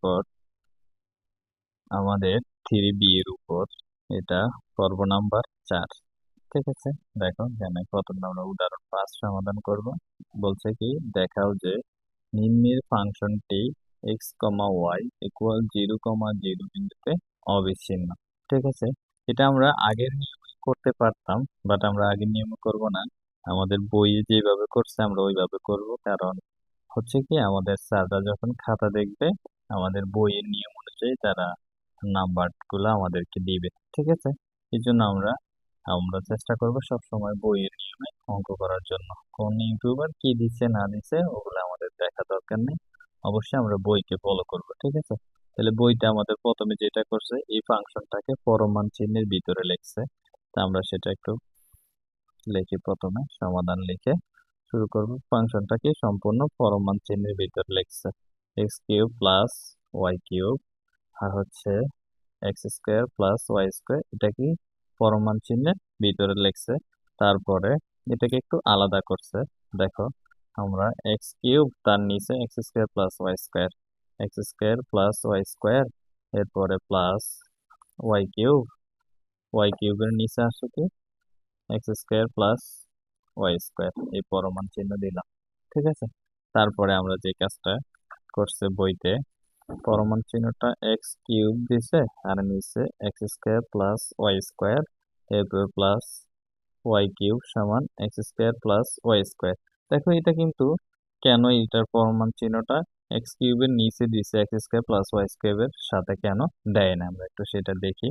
তারপর আমাদের 3b এর উপর এটা পর্ব নাম্বার 4। ঠিক আছে, দেখো এখানে প্রথম আমরা উদাহরণ 5 সমাধান করব। বলছে কি, দেখাও যে নিম্নের ফাংশনটি এক্স কমা ওয়াই ইকুয়াল 0,0 বিন্দুতে অবিচ্ছিন্ন। ঠিক আছে, এটা আমরা আগের নিয়মে করতে পারতাম, বাট আমরা আগের নিয়মে করব না। আমাদের বইয়ে যেভাবে করছে আমরা ওইভাবে করব, কারণ হচ্ছে কি আমাদের স্যাররা যখন খাতা দেখবে আমাদের বইয়ের নিয়ম অনুযায়ী তারা নাম্বার গুলো আমাদেরকে দিবে। ঠিক আছে, এই জন্য আমরা আমরা চেষ্টা করব সব সময় বইয়ের নিয়মে অঙ্ক করার জন্য। কোন ইউটিউবার কি দিচ্ছে না দিচ্ছে ওগুলো আমাদের দেখা দরকার নেই, অবশ্যই আমরা বইকে ফলো করব। ঠিক আছে, তাহলে বইটা আমাদের প্রথমে যেটা করছে এই ফাংশনটাকে পরমান চিহ্নের ভিতরে লিখছে। তা আমরা সেটা একটু লিখি, প্রথমে সমাধান লিখে শুরু করব। ফাংশনটাকে সম্পূর্ণ পরমান চিহ্নের ভিতরে লিখছে, x cube plus y cube আর হচ্ছে x square plus y square, এটা কি পরমান চিহ্নের ভিতরে লিখছে। তারপরে এটাকে একটু আলাদা করছে। দেখো আমরা এক্স কিউব তার নিচে x square plus y square, x square plus y square, এরপরে প্লাস ওয়াই কিউবের নিচে আসে কি x square plus y square, এই পরমান চিহ্ন দিলাম। ঠিক আছে, তারপরে আমরা যে কাজটা করছে বইতে, পরমান চিহ্নটা এক্স কিউব দিছে আর নিচে x square plus y square, এরপর প্লাস ওয়াই কিউব সমান x square plus y square. দেখো এটা কিন্তু কেন এটার পরমান চিহ্নটা এক্স কিউবের নিচে দিছে এক্স স্কোয়ার প্লাস ওয়াই স্কোয়ারের সাথে কেন দেয় না, আমরা একটু সেটা দেখি।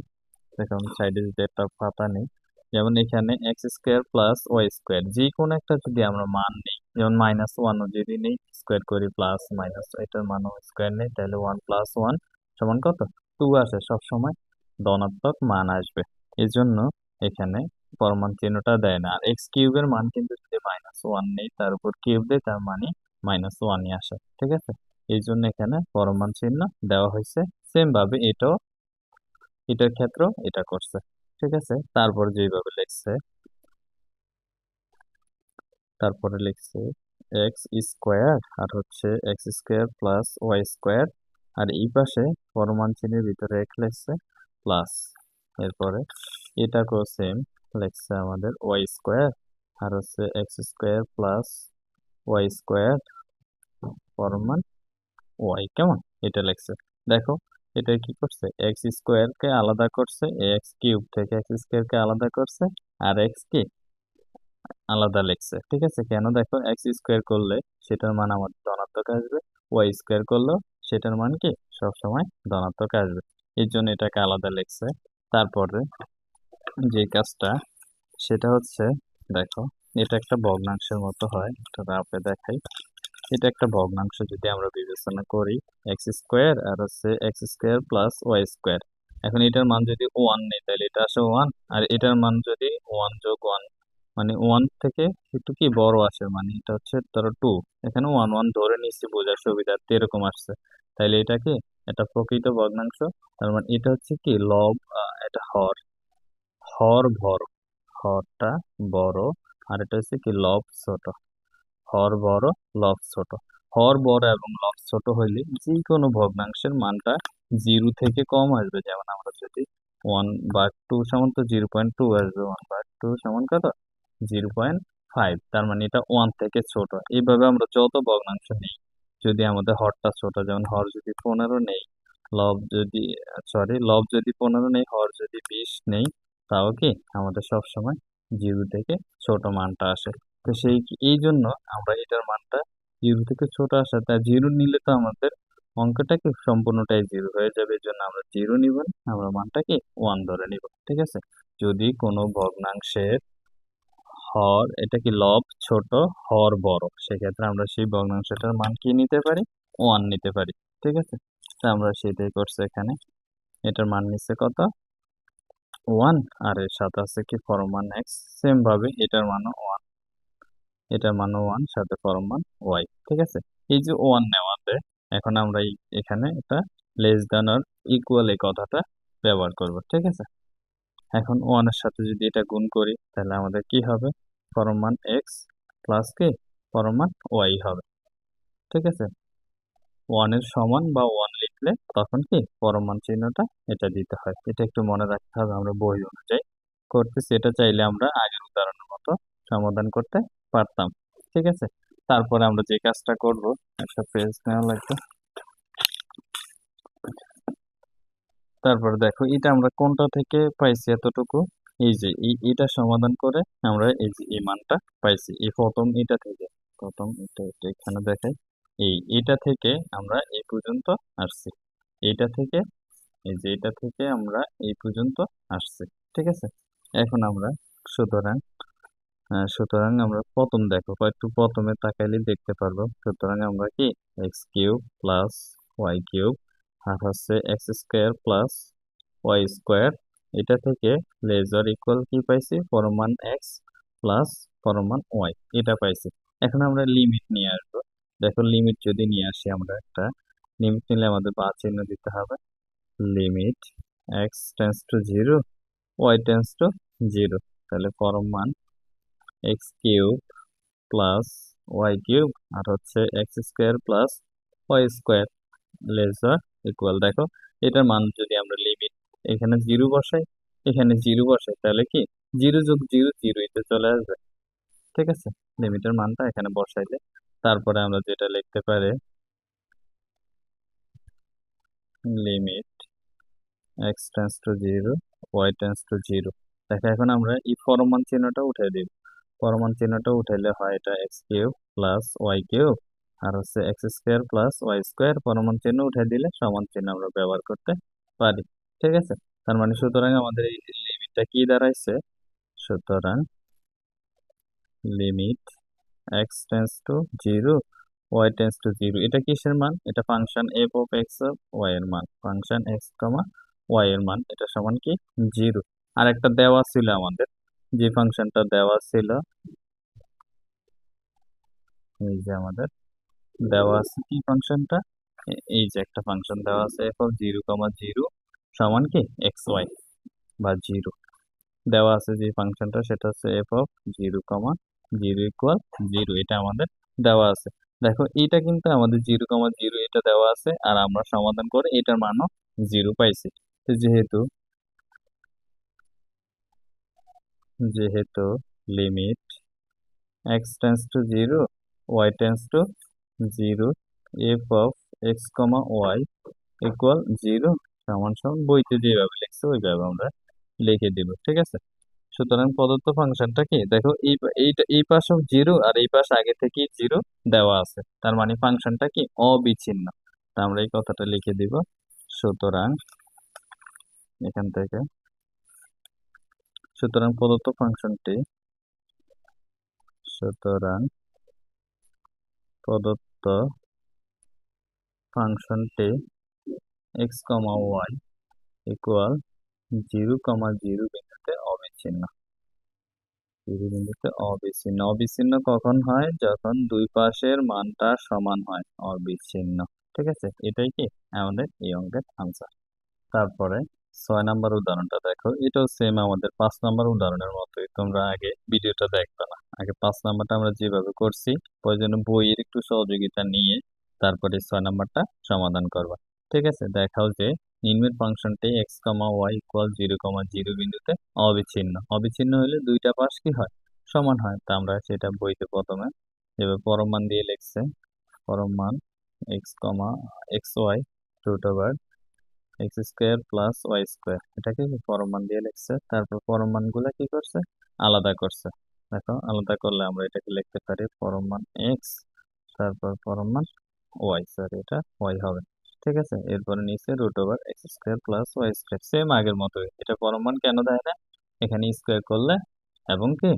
দেখো আমি সাইডে যদি একটা পাতা নেই, যেমন এখানে x square plus y square যে কোনো একটা যদি আমরা মান নেই, যেমন -1 যদি নেই, স্কোয়ার করি প্লাস মাইনাস এটার মান স্কোয়ার নেই, তাহলে 1 + 1 সমান কত 2 আসে, সবসময় ধনাত্মক মান আসবে। এই জন্য এখানে পরমান চিহ্নটা দেয় না। আর এক্স কিউবের মান কিন্তু যদি -1 নেই তার উপর কিউব দেয় তার মানে -1ই আসে। ঠিক আছে, এই জন্য এখানে পরমান চিহ্ন দেওয়া হয়েছে। সেম ভাবে এটার ক্ষেত্রেও এটা করছে। ঠিক আছে, তারপর যেভাবে লিখছে, তারপরে লিখছে এক্স স্কোয়ার আর হচ্ছে x square plus y square, আর এই পাশে পরমান চিহ্নের ভিতরে এক লিখছে প্লাস, এরপরে এটাকেও সেম লিখছে আমাদের ওয়াই স্কোয়ার আর হচ্ছে x square plus y square পরমান ওয়াই, কেমন এটা লিখছে। দেখো এটা কি করছে, এক্স স্কোয়ার কে আলাদা করছে, এক্স কিউব থেকে এক্স স্কোয়ার কে আলাদা করছে, আর এক্স কি আলাদা লিখছে। ঠিক আছে, কেন, দেখো এক্স স্কোয়ার করলে সেটার মান আমাদের ধনাত্মক আসবে, ওয়াই স্কোয়ার করলেও সেটার মান কি সবসময় ধনাত্মক আসবে, এই জন্য এটাকে আলাদা লিখছে। তারপরে যে কাজটা সেটা হচ্ছে, দেখো এটা একটা ভগ্নাংশের মতো হয়, এটা রাফে দেখাই। এটা একটা ভগ্নাংশ যদি আমরা বিবেচনা করি, এক্স স্কোয়ার আর হচ্ছে x square plus y square. এখন এটার মান যদি 1 নেই তাহলে এটা আসে 1, আর এটার মান যদি 1 + 1 মানে 1 থেকে একটু কি বড় আসে, মানে এটা হচ্ছে ধরো 2, এখানে 1 1 ধরে নিচ্ছি বোঝার সুবিধার্থে এরকম আসছে, তাইলে এটা কি এটা প্রকৃত ভগ্নাংশ। তার মানে এটা হচ্ছে কি লব, এটা হর, হর বড়, হরটা বড়, আর এটা হচ্ছে কি লব ছোট। হর বড় লব ছোট, হর বড় এবং লব ছোট হইলে যে কোনো ভগ্নাংশের মানটা 0 থেকে কম আসবে। যেমন আমরা যদি 1/2 সমান তো 0.2 আসবে, 1/2 সমান কত 0.5, তার মানে এটা 1 থেকে ছোট। এইভাবে আমরা যত ভগ্নাংশ নেই, যদি আমাদের হরটা ছোট, যেমন হর যদি 15 নেই, লব যদি 15 নেই, হর যদি 20 নেই, তাও কি আমাদের সব সময় 0 থেকে ছোট মানটা আসে। তো এই জন্য আমরা এটার মানটা 0 থেকে ছোট আসে, তাই 0 নিলে তো আমাদের অঙ্কটা কি সম্পূর্ণটাই 0 হয়ে যাবে, এই জন্য আমরা 0 নিব না, আমরা মানটা কি 1 ধরে নিব। ঠিক আছে, যদি কোনো ভগ্নাংশের হর এটা কি লব ছোট হর বড়, সেক্ষেত্রে আমরা সেই ভগ্নাংশটার মান কি নিতে পারি 1 নিতে পারি। ঠিক আছে, তা আমরা সেটাই করছি এখানে, এটার মান নিচ্ছে কত 1, আর এর সাথে আছে কি ফরমান এক্স, সেম ভাবে এটার মানও 1, এটার মানও 1 সাথে ফরমান ওয়াই। ঠিক আছে, এই যে 1 নেওয়াতে এখন আমরা এখানে এটা লেস দ্যান আর ইকুয়াল এই কথাটা ব্যবহার করব। ঠিক আছে, এখন 1 এর সাথে যদি এটা গুণ করি তাহলে আমাদের কি হবে, ফরমান এক্স প্লাস কি ফরমান ওয়াই হবে। ঠিক আছে, ওয়ানের সমান বা ওয়ান লিখলে তখন কি পরম মান চিহ্নটা এটা দিতে হয়। এটা একটু মনে রাখতে হবে, আমরা বই অনুযায়ী করতেছি। এটা চাইলে আমরা আগের উদাহরণের মতো সমাধান করতে পারতাম। ঠিক আছে, তারপরে আমরা যে কাজটা করব, একটা পেজ নেওয়া লাগবে। তারপর দেখো এটা আমরা কোনটা থেকে পাইছি এতটুকু, এই যে এটা সমাধান করে আমরা এই যে এই মানটা পাইছি এই প্রথম এটা থেকে। প্রথম এটা এখানে দেখাই, এটা থেকে আমরা এই পর্যন্ত আসছি। এইটা থেকে এই যে এটা থেকে আমরা এই পর্যন্ত আসছি। ঠিক আছে, এখন আমরা সুতরাং আমরা প্রথম দেখো একটু প্রথমে তাকাইলে দেখতে পারবো। সুতরাং আমরা কি x cube plus y cube আর হচ্ছে x square plus y square, এটা থেকে লেজার ইকুয়াল কি পাইছি পরমান এক্স প্লাস পরমান ওয়াই, এটা পাইছি। এখন আমরা লিমিট নিয়ে আসবো। দেখো লিমিট যদি নিয়ে আসি, আমরা একটা লিমিট নিলে আমাদের বা চিহ্ন দিতে হবে। Limit x tends to zero y tends to zero, তাহলে পরমান x cube plus y cube আর হচ্ছে x square plus y square lesser equal. দেখো এটার মান যদি আমরা লিমিট এখানে জিরো বসাই, এখানে জিরো বসাই, তাহলে কি জিরো যোগ জিরো জিরোতে চলে আসবে। ঠিক আছে, লিমিটের মানটা এখানে বসাইলে তারপরে আমরা যেটা লিখতে পারি limit x tends to zero y tends to zero. দেখো এখন আমরা এই পরমান চিহ্নটা উঠে দিব। পরমান চিহ্নটা উঠাইলে হয় এটা x cube plus y cube আর হচ্ছে x square plus y square, পরমান চিহ্ন উঠে দিলে সমান চিহ্ন আমরা ব্যবহার করতে পারি। ঠিক আছে, তার মানে সুতরাং আমাদের এই লিমিটটা কি দাঁড়াইছে, সুতরাং limit x tends to zero y tends to zero, এটা কিসের মান, এটা function f of x y এর মান, ফাংশন এক্স কমা ওয়াই এর মান, এটা সমান কি জিরো। আর একটা দেওয়া ছিল আমাদের, যে ফাংশনটা দেওয়া ছিল, এই যে আমাদের দেওয়া আছে কি ফাংশনটা, এই যে একটা ফাংশন দেওয়া আছে F of zero comma zero সমান কি এক্স ওয়াই বা জিরো। দেওয়া আছে যে ফাংশনটা সেটা হচ্ছে F of zero comma zero equal zero, এটা আমাদের দেওয়া আছে। দেখো এটা কিন্তু আমাদের জিরো কমা জিরো এটা দেওয়া আছে, আর আমরা সমাধান করে এটার মানও জিরো পাইছি। তো যেহেতু যেহেতু limit x tends to zero y tends to zero f of x comma y equal zero সমান সমান বইতে যেভাবে লিখছে ওইভাবে আমরা লিখে দিব। ঠিক আছে, সুতরাং প্রদত্ত ফাংশনটা কি, দেখো এইটা এই পাশেও জিরো আর এই পাশে আগে থেকেই জিরো দেওয়া আছে, তার মানে ফাংশনটা কি অবিচ্ছিন্ন। তা আমরা এই কথাটা লিখে দিব। সুতরাং এখান থেকে সুতরাং প্রদত্ত ফাংশনটি সুতরাং প্রদত্ত ফাংশনটি x comma y equal zero comma zero বিন্দুতে অবিচ্ছিন্ন। জিরো বিন্দুতে অবিচ্ছিন্ন। অবিচ্ছিন্ন কখন হয়, যখন দুই পাশের মানটা সমান হয়, অবিচ্ছিন্ন। ঠিক আছে, এটাই কি আমাদের এই অঙ্কের আনসার। তারপরে 6 নম্বর উদাহরণটা দেখো, এটাও সেম আমাদের 5 নম্বর উদাহরণের মতোই। তোমরা আগে ভিডিওটা দেখবে না, আগে 5 নম্বরটা আমরা যেভাবে করছি প্রয়োজনে বইয়ের একটু সহযোগিতা নিয়ে তারপরে 6 নম্বরটা সমাধান করবা। ঠিক আছে, দেখাও যে নিম্নের ফাংশনটি x comma y equal zero comma zero বিন্দুতে অবিচ্ছিন্ন। অবিচ্ছিন্ন হলে দুইটা পাশ কি হয় সমান হয়। তা আমরা সেটা বইতে প্রথমে যেভাবে পরম মান দিয়ে লিখছে, পরম মান x comma x y root over x square plus y square, এটাকে পরম মান দিয়ে লিখছে। তারপর পরম মান গুলা কি করছে আলাদা করছে। দেখো আলাদা করলে আমরা এটাকে লিখতে পারি পরম মান এক্স তারপর পরম মান ওয়াই, সরি এটা ওয়াই হবে। ঠিক আছে, এরপরে নিচে root over x square plus y square, same আগের মতোই। এটা পরম মান কেন দেয় না, এখানে স্কোয়ার করলে এবং কি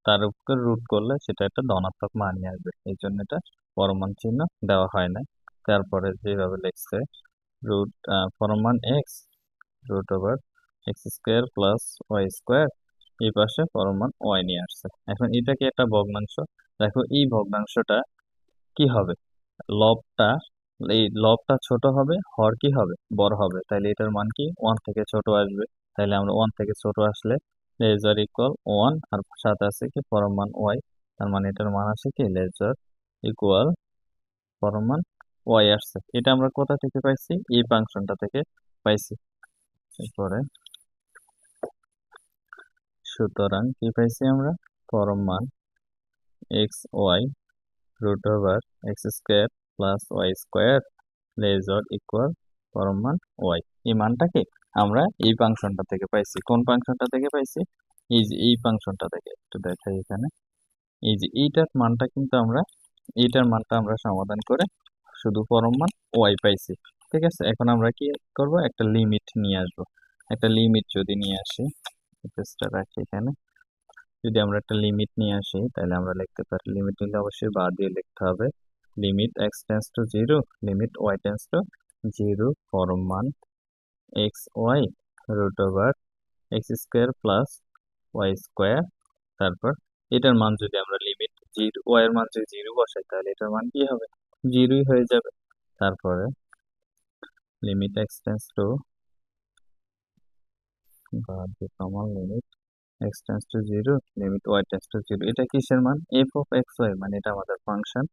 তার উপর রুট করলে সেটা একটা ধনাত্মক মানই আসবে, এই জন্য এটা পরম মান চিহ্ন দেওয়া হয় না। তারপরে যেভাবে লিখছে রুট পরম মান x root over x square plus y square, এই পাশে পরম মান ওয়াই নিয়ে আসছে। এখন এটা কি একটা ভগ্নাংশ, দেখো এই ভগ্নাংশটা কি হবে, লবটা এই লবটা ছোট হবে, হর কি হবে বড় হবে, তাহলে এটার মান কি ওয়ান থেকে ছোট আসবে। তাহলে আমরা ওয়ান থেকে ছোট আসলে লেজার ইকুয়াল ওয়ান আর সাথে আছে কি পরম মান ওয়াই, তার মানে এটার মান আছে কি লেজার ইকুয়াল পরম মান ওয়াই আসছে, এটা আমরা কোথা থেকে পাইছি? এই ফাংশনটা থেকে পাইছি। এরপরে সুতরাং কি পাইছি আমরা? পরম মান x y root over x square plus y square less or equal পরম মান ওয়াই। এই মানটাকে আমরা এই ফাংশনটা থেকে পাইছি। কোন ফাংশনটা থেকে পাইছি? এই যে এই ফাংশনটা থেকে। একটু দেখাই এখানে, এই যে এইটার মানটা আমরা সমাধান করে শুধু পরম মান ওয়াই পাইছি। ঠিক আছে, এখন আমরা কি করব? একটা লিমিট নিয়ে আসবো। একটা লিমিট যদি নিয়ে আসি, পেজটা রাখি এখানে, যদি আমরা একটা লিমিট নিয়ে আসি তাহলে আমরা লিখতে পারি, লিমিট নিলে অবশ্যই বার দিয়ে লিখতে হবে, limit x tends to zero limit y tends to zero পরম মান x y root over x square plus y square. তারপর এটার মান যদি আমরা লিমিট জিরো, ওয়াই এর মান যদি জিরো বসাই তাহলে এটার মান কি হবে? জিরোই হয়ে যাবে। তারপরে limit x tends to, limit x tends to zero limit y tends to zero, এটা কিসের মান? এফ অফ এক্স ওয়াই, মানে এটা আমাদের function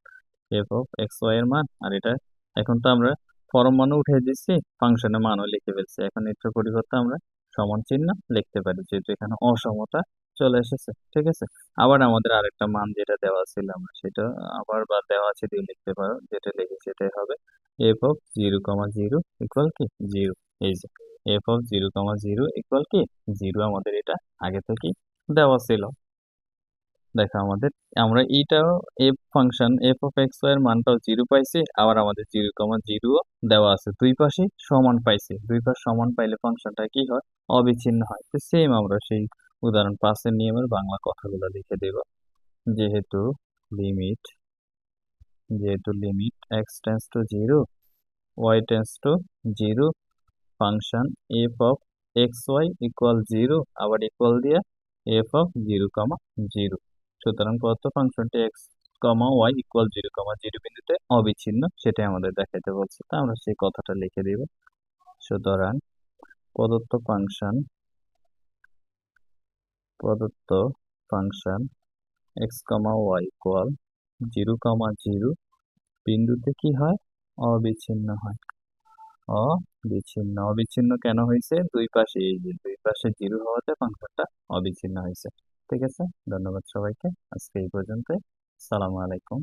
f of x y এর মান। আর এটা এখন তো আমরা পরম মানও উঠে দিচ্ছি, ফাংশনের মানও লিখে ফেলছি, এখন এটার পরিবর্তে আমরা সমান চিহ্ন লিখতে পারি, যেহেতু এখানে অসমতা চলে এসেছে। ঠিক আছে, আবার আমাদের আরেকটা মান যেটা দেওয়া ছিল আমরা সেটা আবার বা দেওয়া আছে দিয়ে লিখতে পারো, যেটা লিখে সেটাই হবে F of zero comma zero equal কি জিরো। এই যে F of zero comma zero equal কি জিরো, আমাদের এটা আগে থেকেই দেওয়া ছিল। দেখো আমাদের, আমরা এইটাও f function f of x y এর মানটাও জিরো পাইছি, আবার আমাদের জিরো কমা জিরো দেওয়া আছে, দুই পাশে সমান পাইছি। দুই পাশ সমান পাইলে ফাংশনটা কি হয়? অবিচ্ছিন্ন হয়। তো সেম আমরা সেই উদাহরণ 5-এর নিয়মের বাংলা কথাগুলো লিখে দেব। যেহেতু লিমিট যেহেতু limit x tends to zero y tends to zero function f of x y equal zero, আবার ইকুয়াল দিয়ে f of zero comma zero. সুতরাং প্রদত্ত ফাংশনটি x comma y equal zero comma zero বিন্দুতে অবিচ্ছিন্ন, সেটাই আমাদের দেখাইতে বলছে। তা আমরা সেই কথাটা লিখে দিব। সুতরাং প্রদত্ত ফাংশন প্রদত্ত function x comma y equal zero comma zero বিন্দুতে কি হয়? অবিচ্ছিন্ন হয়। অবিচ্ছিন্ন কেন হয়েছে? দুই পাশে, এই যে দুই পাশে জিরো হওয়াতে ফাংশনটা অবিচ্ছিন্ন হয়েছে। ঠিক আছে, ধন্যবাদ সবাইকে, আজকে এই পর্যন্ত। সালামু আলাইকুম।